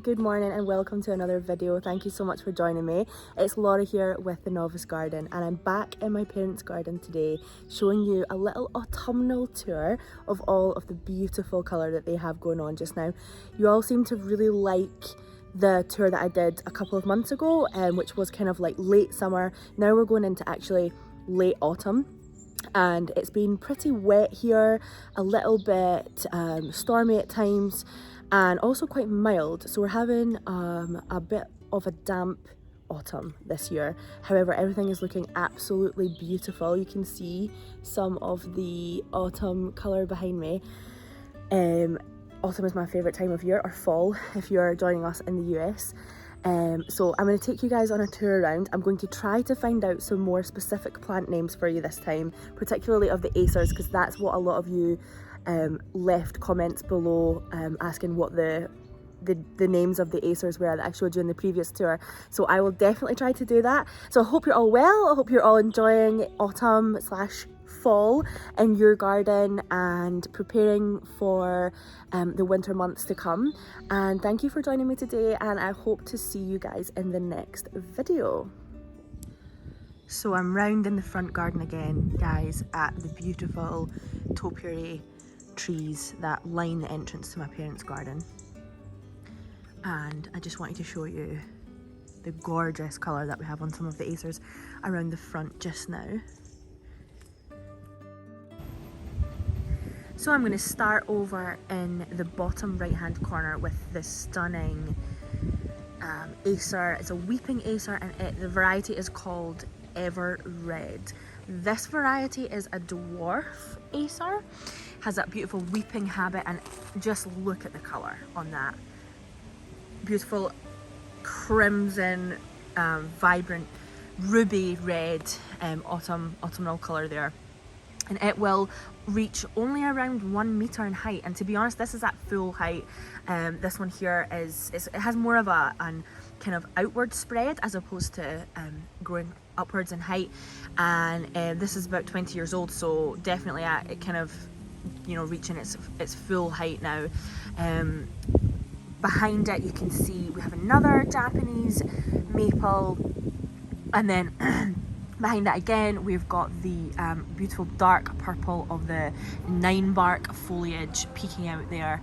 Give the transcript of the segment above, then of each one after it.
good morning and welcome to another video. Thank you so much for joining me. It's Laura here with the Novice Garden and I'm back in my parents' garden today showing you a little autumnal tour of all of the beautiful colour that they have going on just now. You all seem to really like the tour that I did a couple of months ago, which was kind of like late summer. Now we're going into actually late autumn. And it's been pretty wet here, a little bit stormy at times, and also quite mild. So we're having a bit of a damp autumn this year. However, everything is looking absolutely beautiful. You can see some of the autumn colour behind me. Autumn is my favourite time of year, or fall if you're joining us in the US. So I'm going to take you guys on a tour around. I'm going to try to find out some more specific plant names for you this time, particularly of the acers, because that's what a lot of you left comments below asking what the names of the acers were that I showed you in the previous tour. So I will definitely try to do that. So I hope you're all well. I hope you're all enjoying autumn / fall in your garden and preparing for the winter months to come. And thank you for joining me today, and I hope to see you guys in the next video. So I'm round in the front garden again, guys, at the beautiful topiary trees that line the entrance to my parents' garden. And I just wanted to show you the gorgeous colour that we have on some of the acers around the front just now. So I'm going to start over in the bottom right hand corner with this stunning acer. It's a weeping acer, and the variety is called Evergreens. This variety is a dwarf acer, has that beautiful weeping habit, and just look at the colour on that. Beautiful crimson, vibrant ruby red autumnal colour there. And it will reach only around 1 metre in height, and to be honest, this is at full height. This one here it has more of a kind of outward spread as opposed to growing upwards in height, and this is about 20 years old, so definitely at it kind of, you know, reaching its full height now. Behind it you can see we have another Japanese maple, and then behind that again we've got the beautiful dark purple of the 9-bark foliage peeking out there.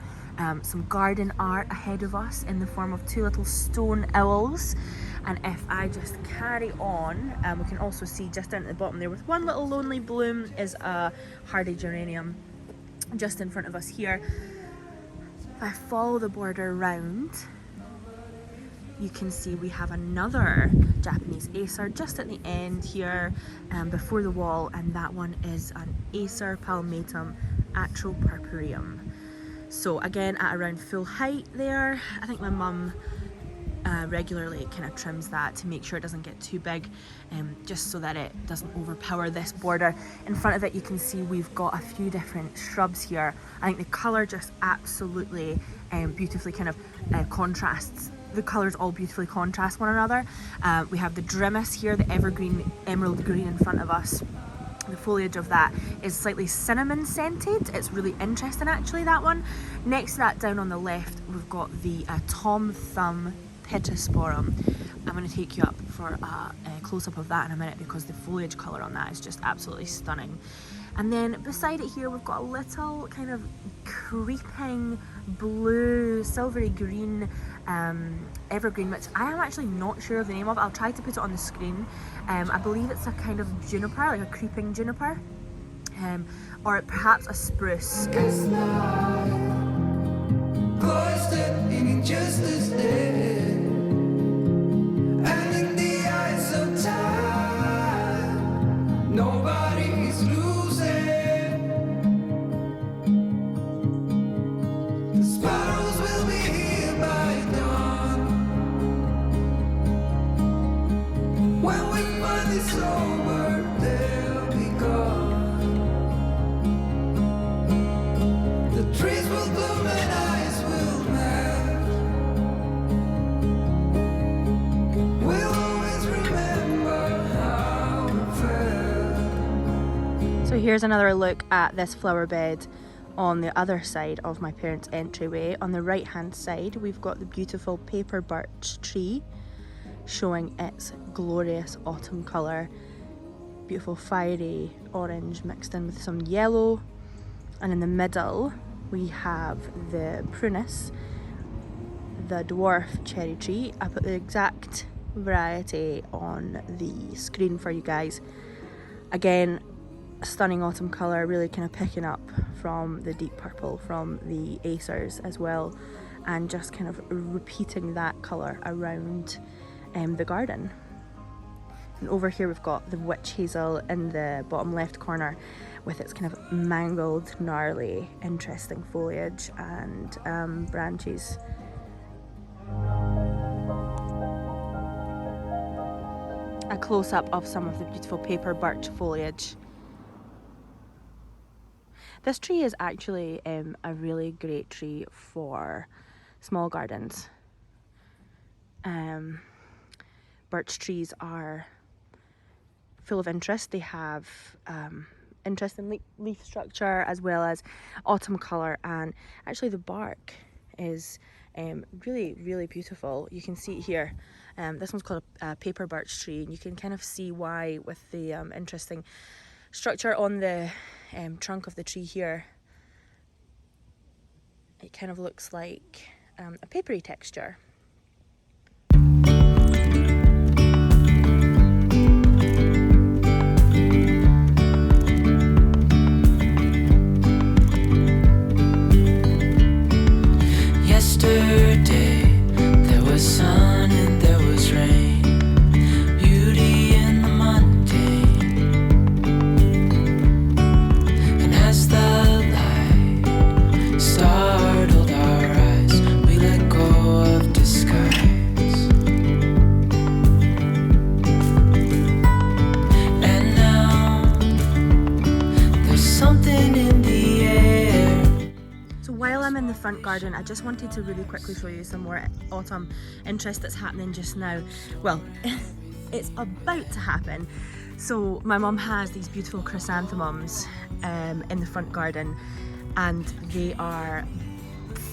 Some garden art ahead of us in the form of 2 little stone owls, and if I just carry on, we can also see just down at the bottom there with one little lonely bloom is a hardy geranium just in front of us here. If I follow the border round, you can see we have another Japanese acer just at the end here, before the wall, and that one is an Acer palmatum atropurpureum. So again at around full height there. I think my mum regularly kind of trims that to make sure it doesn't get too big, just so that it doesn't overpower this border. In front of it you can see we've got a few different shrubs here. I think the colour just absolutely beautifully kind of contrasts. The colours all beautifully contrast one another. We have the Drimus here, the evergreen emerald green in front of us. The foliage of that is slightly cinnamon scented. It's really interesting actually, that one. Next to that down on the left we've got the Tom Thumb Pittosporum. I'm going to take you up for a close-up of that in a minute because the foliage colour on that is just absolutely stunning. And then beside it here we've got a little kind of creeping blue, silvery green evergreen, which I am actually not sure of the name of. I'll try to put it on the screen. I believe it's a kind of juniper, like a creeping juniper, or perhaps a spruce. Nobody's losing. The sparrows will be here by dawn. When we find this over, they'll be gone. The trees will bloom and ice will melt. We'll always remember how it felt. So here's another look at this flower bed on the other side of my parents' entryway. On the right hand side we've got the beautiful paper birch tree showing its glorious autumn colour. Beautiful fiery orange mixed in with some yellow. And in the middle we have the prunus, the dwarf cherry tree. I put the exact variety on the screen for you guys. Again, a stunning autumn colour, really kind of picking up from the deep purple from the acers as well, and just kind of repeating that colour around the garden. And over here we've got the witch hazel in the bottom left corner with its kind of mangled, gnarly, interesting foliage and branches. A close-up of some of the beautiful paper birch foliage. This tree is actually a really great tree for small gardens. Birch trees are full of interest. They have interesting leaf structure as well as autumn colour, and actually the bark is really, really beautiful. You can see it here. This one's called a paper birch tree, and you can kind of see why with the interesting structure on the trunk of the tree here. It kind of looks like a papery texture. Yesterday there was sun and there was rain, beauty in the mundane. And as the light startled our eyes, we let go of disguise. And now there's something in the air. So while I'm in the front garden, I just wanted to really quickly show you some more autumn interest that's happening just now. Well, it's about to happen. So my mum has these beautiful chrysanthemums in the front garden, and they are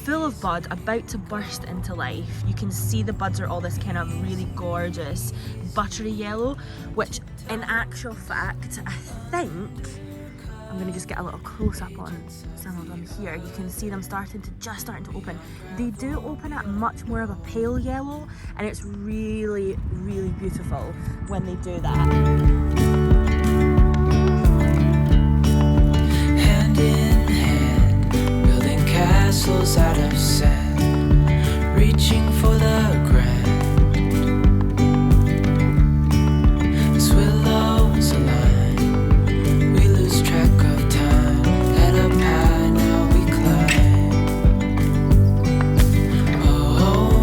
full of bud, about to burst into life. You can see the buds are all this kind of really gorgeous buttery yellow, which in actual fact, I think, I'm going to just get a little close up on some of them here. You can see them starting to open. They do open at much more of a pale yellow, and it's really, really beautiful when they do that. Hand in hand, building castles out of sand, reaching for the grand. As willows align, we lose track of time. At a pie now we climb. Oh.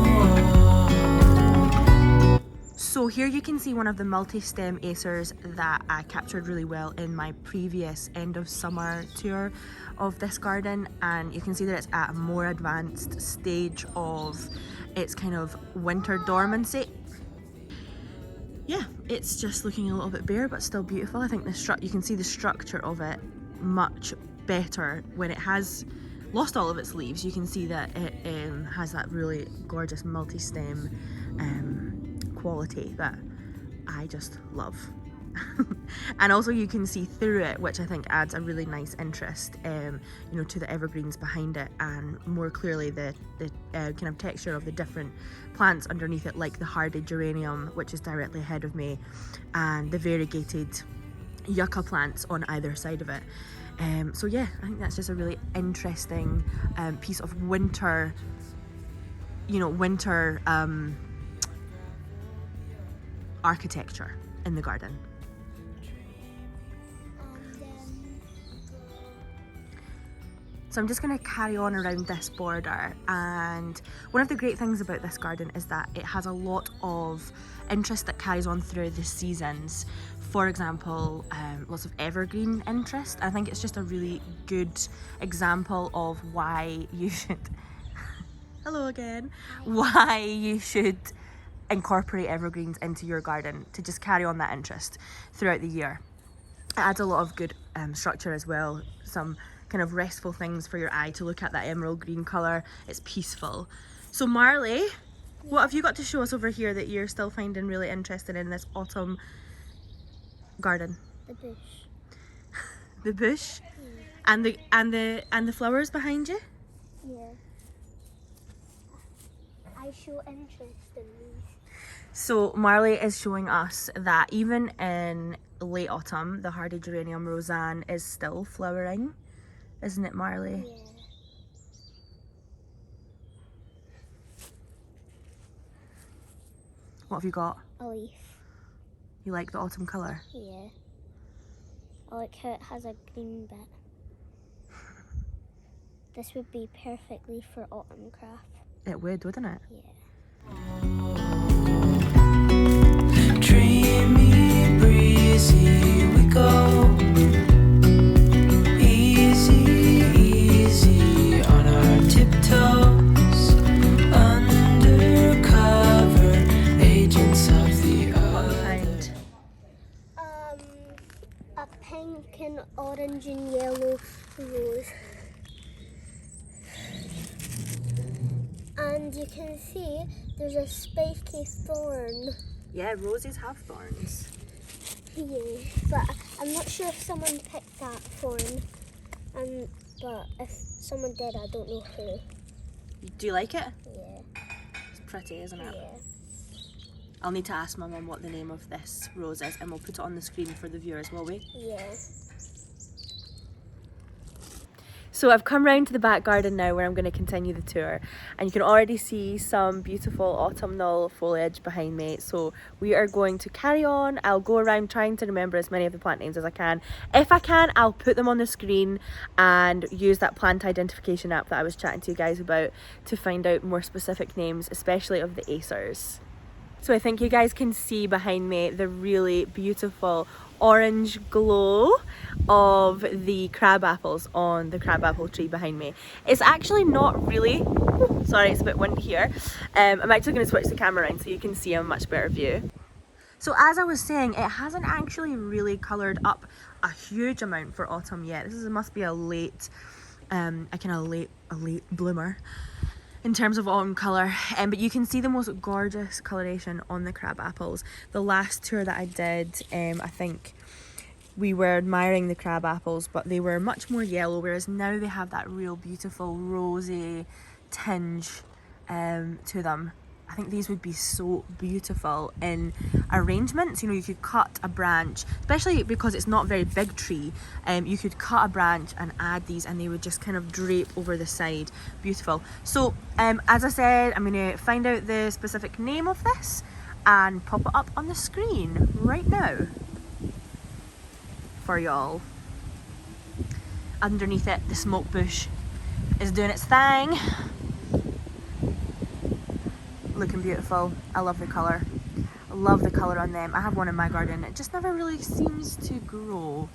So here you can see one of the multi-stem acers that I captured really well in my previous end of summer tour of this garden, and you can see that it's at a more advanced stage of its kind of winter dormancy. Yeah, it's just looking a little bit bare but still beautiful. I think you can see the structure of it much better when it has lost all of its leaves. You can see that it has that really gorgeous multi-stem quality that I just love. And also you can see through it, which I think adds a really nice interest to the evergreens behind it, and more clearly the kind of texture of the different plants underneath it, like the hardy geranium, which is directly ahead of me, and the variegated yucca plants on either side of it. So yeah, I think that's just a really interesting piece of winter architecture in the garden. So I'm just going to carry on around this border, and one of the great things about this garden is that it has a lot of interest that carries on through the seasons. For example, lots of evergreen interest. I think it's just a really good example of why you should hello again, why you should incorporate evergreens into your garden to just carry on that interest throughout the year. It adds a lot of good structure as well, some kind kind of restful things for your eye to look at that emerald green colour. It's peaceful. So Marley, what have you got to show us over here that you're still finding really interesting in this autumn garden? The bush. The bush? Yeah. And the flowers behind you? Yeah. I show interest in these. So Marley is showing us that even in late autumn, the hardy geranium Roseanne is still flowering. Isn't it, Marley? Yeah. What have you got? A leaf. You like the autumn colour? Yeah. I like how it has a green bit. This would be perfectly for autumn craft. It would, wouldn't it? Yeah. Dreamy, breezy, we go. Easy, easy on our tiptoes. Undercover agents of the What behind? A pink and orange and yellow rose. And you can see there's a spiky thorn. Yeah, roses have thorns. Yeah, but I'm not sure if someone picked that thorn. But if someone did, I don't know who. Do you like it? Yeah, It's pretty, isn't it? yeah. I'll need to ask my mum what the name of this rose is and we'll put it on the screen for the viewers, will we? Yeah. So I've come round to the back garden now where I'm going to continue the tour, and you can already see some beautiful autumnal foliage behind me. So we are going to carry on. I'll go around trying to remember as many of the plant names as I can. If I can, I'll put them on the screen and use that plant identification app that I was chatting to you guys about to find out more specific names, especially of the acers. So I think you guys can see behind me the really beautiful orange glow of the crab apples on the crabapple tree behind me. It's actually not really, sorry, it's a bit windy here. I'm actually going to switch the camera around so you can see a much better view. So as I was saying, it hasn't actually really coloured up a huge amount for autumn yet. Must be a late, a late bloomer in terms of autumn colour, but you can see the most gorgeous coloration on the crab apples. The last tour that I did, I think we were admiring the crab apples, but they were much more yellow, whereas now they have that real beautiful rosy tinge to them. I think these would be so beautiful in arrangements. You know, you could cut a branch, especially because it's not a very big tree, you could cut a branch and add these and they would just kind of drape over the side. Beautiful. So as I said, I'm going to find out the specific name of this and pop it up on the screen right now for y'all. Underneath it, the smoke bush is doing its thing. Looking beautiful. I love the colour. I love the colour on them. I have one in my garden. It just never really seems to grow.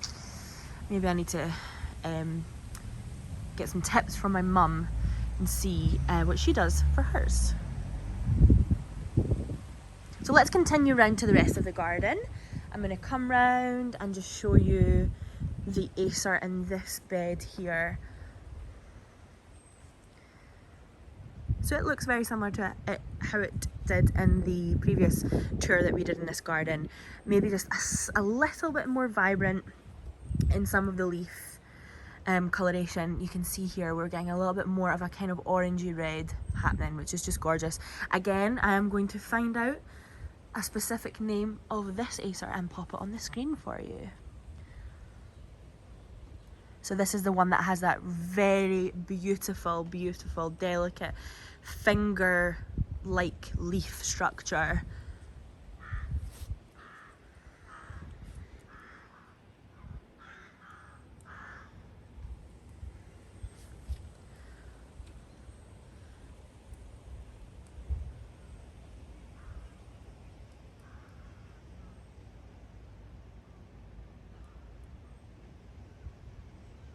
Maybe I need to get some tips from my mum and see what she does for hers. So let's continue round to the rest of the garden. I'm going to come round and just show you the acer in this bed here. So it looks very similar to how it did in the previous tour that we did in this garden. Maybe just a little bit more vibrant in some of the leaf coloration. You can see here we're getting a little bit more of a kind of orangey red happening, which is just gorgeous. Again, I am going to find out a specific name of this acer and pop it on the screen for you. So this is the one that has that very beautiful, beautiful, delicate finger-like leaf structure.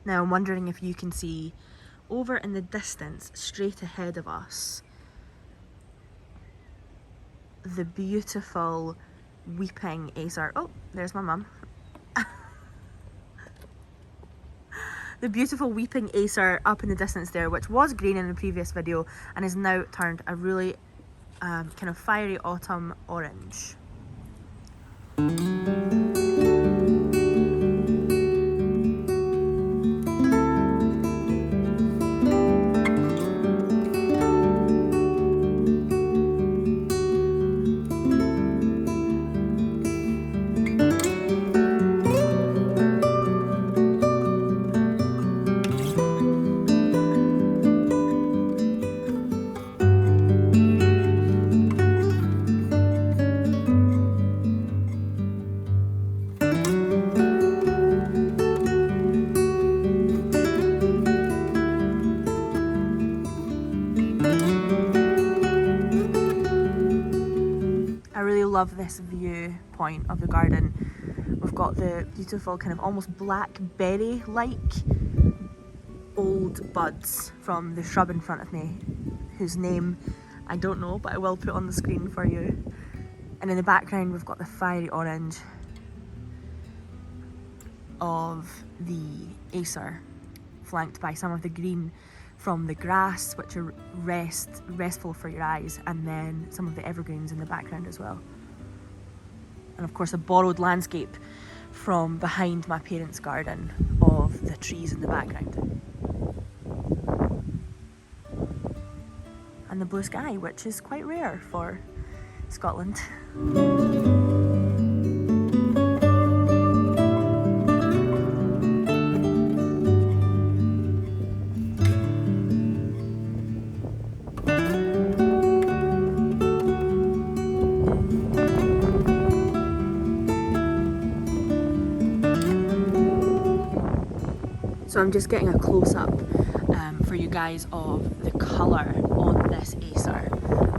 Now I'm wondering if you can see over in the distance, straight ahead of us, the beautiful weeping acer. Oh, there's my mum. the beautiful weeping acer up in the distance there, which was green in the previous video and is now turned a really kind of fiery autumn orange. Love this viewpoint of the garden. We've got the beautiful kind of almost blackberry like old buds from the shrub in front of me, whose name I don't know, but I will put on the screen for you. And in the background we've got the fiery orange of the acer, flanked by some of the green from the grass, which are restful for your eyes, and then some of the evergreens in the background as well. And of course a borrowed landscape from behind my parents' garden of the trees in the background. And the blue sky, which is quite rare for Scotland. So I'm just getting a close-up for you guys of the colour on this acer,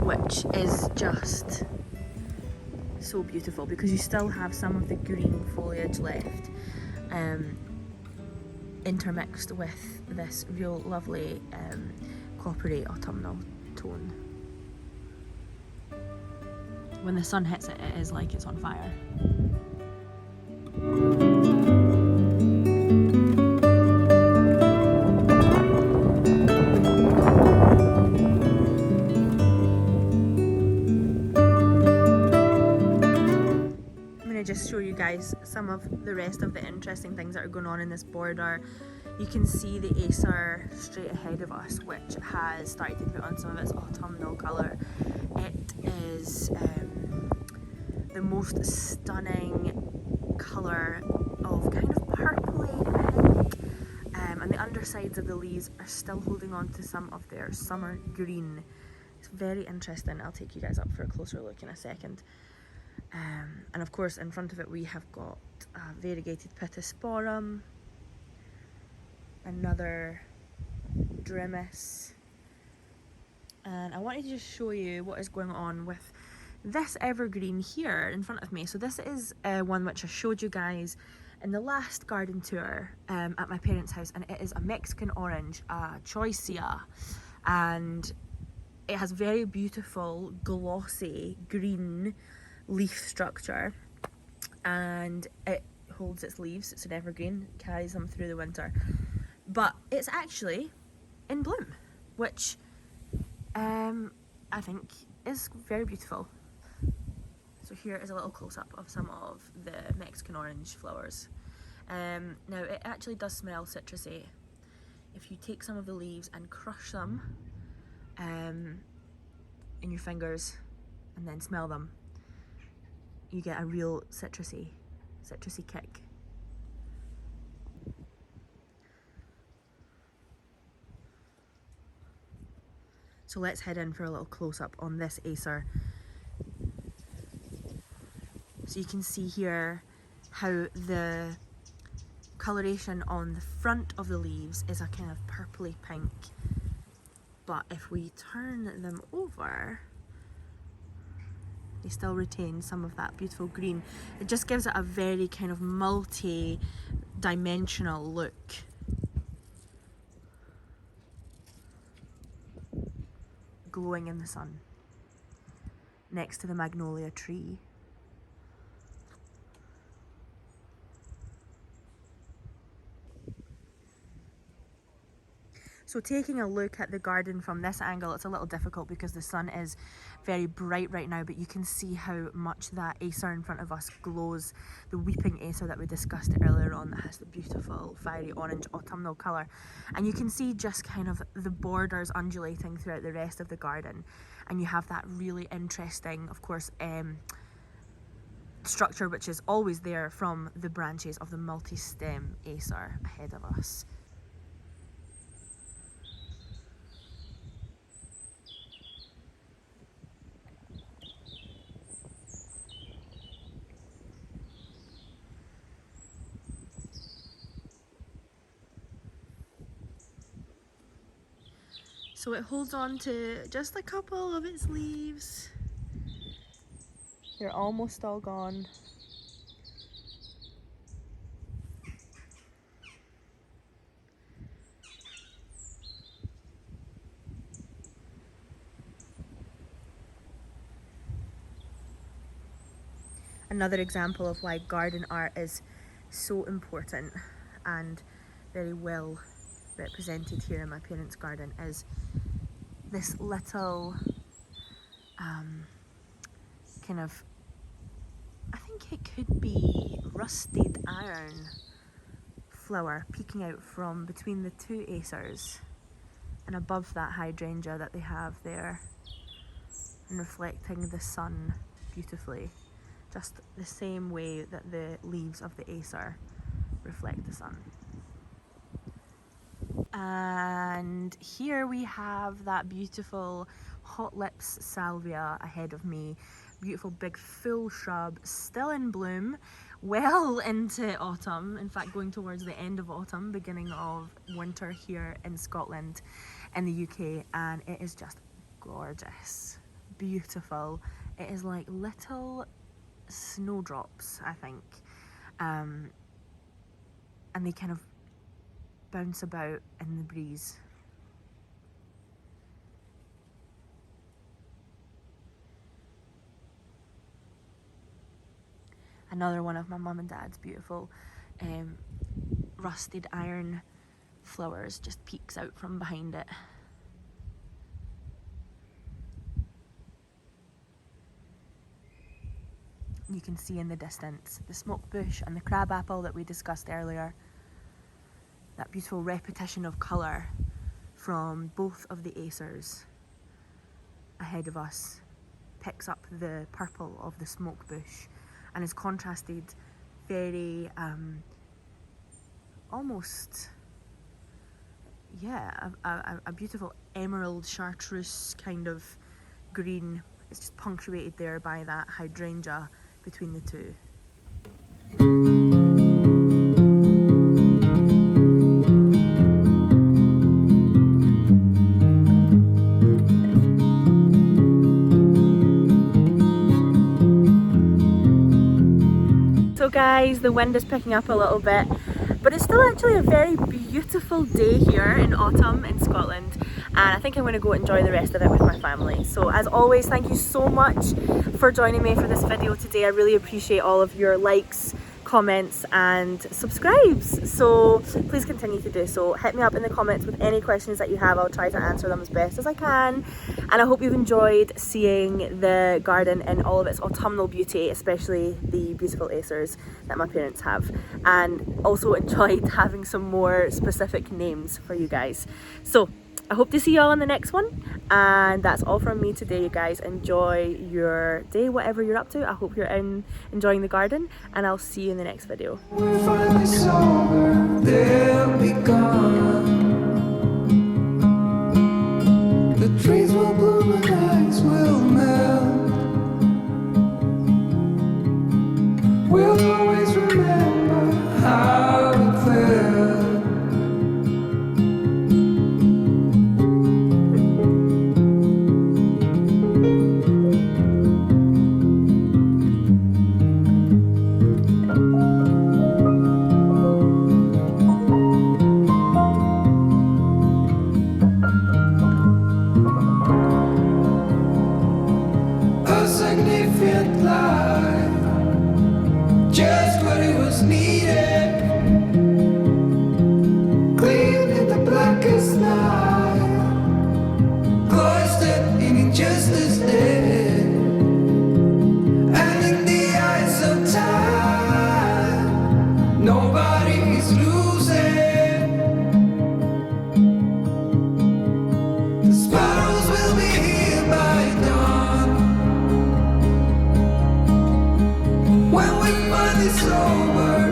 which is just so beautiful because you still have some of the green foliage left, intermixed with this real lovely coppery autumnal tone. When the sun hits it, it is like it's on fire. Just show you guys some of the rest of the interesting things that are going on in this border. You can see the acer straight ahead of us, which has started to put on some of its autumnal colour. It is the most stunning colour of kind of purpley pink, and the undersides of the leaves are still holding on to some of their summer green. It's very interesting. I'll take you guys up for a closer look in a second. And of course in front of it we have got a variegated pittosporum, another drimis, and I wanted to just show you what is going on with this evergreen here in front of me. So this is one which I showed you guys in the last garden tour at my parents' house, and it is a Mexican orange, choicea, and it has very beautiful glossy green leaf structure, and it holds its leaves. It's an evergreen, carries them through the winter, but it's actually in bloom, which I think is very beautiful. So here is a little close-up of some of the Mexican orange flowers. Now it actually does smell citrusy. If you take some of the leaves and crush them in your fingers and then smell them, you get a real citrusy kick. So let's head in for a little close-up on this acer. So you can see here how the coloration on the front of the leaves is a kind of purpley pink, but if we turn them over, they still retain some of that beautiful green. It just gives it a very kind of multi-dimensional look. Glowing in the sun next to the magnolia tree. So taking a look at the garden from this angle, it's a little difficult because the sun is very bright right now, but you can see how much that acer in front of us glows. The weeping acer that we discussed earlier on, that has the beautiful fiery orange autumnal colour. And you can see just kind of the borders undulating throughout the rest of the garden. And you have that really interesting, of course, structure which is always there from the branches of the multi-stem acer ahead of us. So it holds on to just a couple of its leaves. They're almost all gone. Another example of why garden art is so important and very well represented here in my parents' garden is this little kind of, I think it could be rusted iron flower peeking out from between the two acers and above that hydrangea that they have there, and reflecting the sun beautifully, just the same way that the leaves of the acer reflect the sun. And here we have that beautiful hot lips salvia ahead of me. Beautiful big full shrub, still in bloom, well into autumn. In fact, going towards the end of autumn, beginning of winter here in Scotland, in the UK, and it is just gorgeous, beautiful. It is like little snowdrops, I think, and they kind of bounce about in the breeze. Another one of my mum and dad's beautiful rusted iron flowers just peeks out from behind it. You can see in the distance the smoke bush and the crabapple that we discussed earlier. That beautiful repetition of colour from both of the acers ahead of us picks up the purple of the smoke bush and is contrasted very almost, yeah, a beautiful emerald chartreuse kind of green. It's just punctuated there by that hydrangea between the two. So guys, the wind is picking up a little bit, but it's still actually a very beautiful day here in autumn in Scotland, and I think I'm going to go enjoy the rest of it with my family. So as always, thank you so much for joining me for this video today. I really appreciate all of your likes, comments and subscribes, so please continue to do so. Hit me up in the comments with any questions that you have. I'll try to answer them as best as I can, and I hope you've enjoyed seeing the garden in all of its autumnal beauty, especially the beautiful acers that my parents have, and also enjoyed having some more specific names for you guys. So I hope to see you all in the next one, and that's all from me today, you guys. Enjoy your day, whatever you're up to. I hope you're enjoying the garden, and I'll see you in the next video. We're finally sober, they'll be gone. The trees will bloom and ice will melt. We'll always remember how it felt. Significant life, just what it was needed, clean in the blackest night. sober.